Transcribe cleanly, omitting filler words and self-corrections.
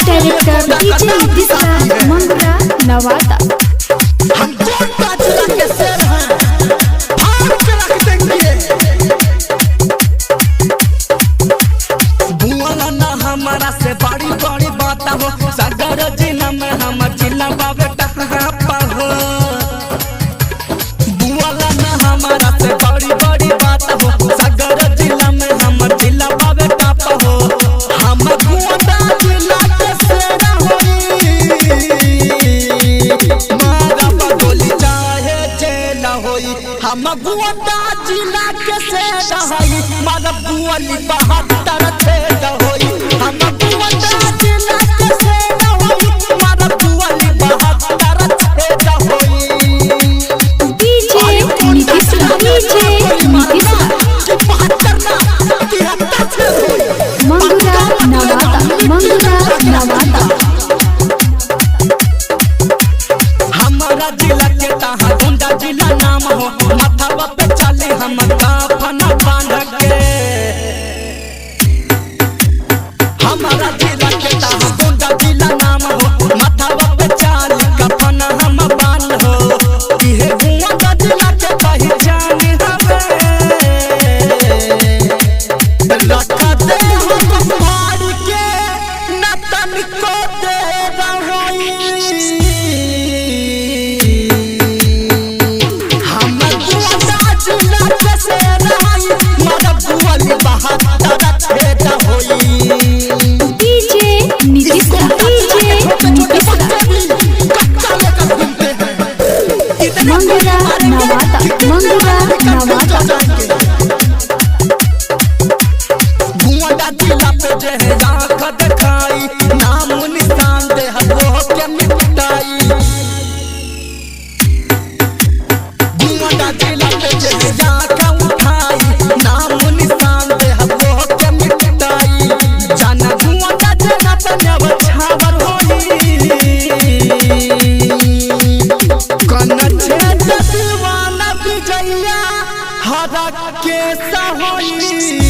Director DJ Nitish Mangra Nawada. हम कौन बादशाह के शेर हैं, फाड़ के रख देंगे। बुआला ना हमारा से बड़ी बड़ी बात हो, सगर जिला में हमर जिला बाबे टकरापा हो। बुआला ना हमारा से बड़ी बड़ी बात हो, सगर जिला में हमर जिला बाबे टकरापा हो। हम गोंडा जिला के शेर होई, मारा बगोली चाहे जेल होई। हम गोंडा जिला के शेर होई, मारा बुआली 72 छेद होई। हम गोंडा जिला के शेर होई, मारा बुआली 72 छेद होई। डीजे नीतीश मंगरा नवादा, मंगरा नवादा। हमारा जिला के तहाँ गोंडा जिला नाम हो, माथावा पे चले हम काफना बांध के। हमारा जिला के तहाँ गोंडा जिला नाम हो, माथावा पे चले काफना हम बांध हो। इहे गोंडा जिला के पहचान हवे, रखा दे हम मार के न तनिको दे रहोई। हम गोंडा जिला के शेर हई, मारा बुआली 72 छेद होई। डीजे नीतीश मंगरा नवादा, मंगरा नवादा। गोंडा जिला पे जे आँख दिखाई, नाम निशान दे हो के मिटाई। गोंडा जिला पे जे आँख उठाई, नाम निशान दे हो के मिटाई। जाना गोंडा जिला पे नव छावर होई, कन छेद दीवाना विजया हरा के सहोई।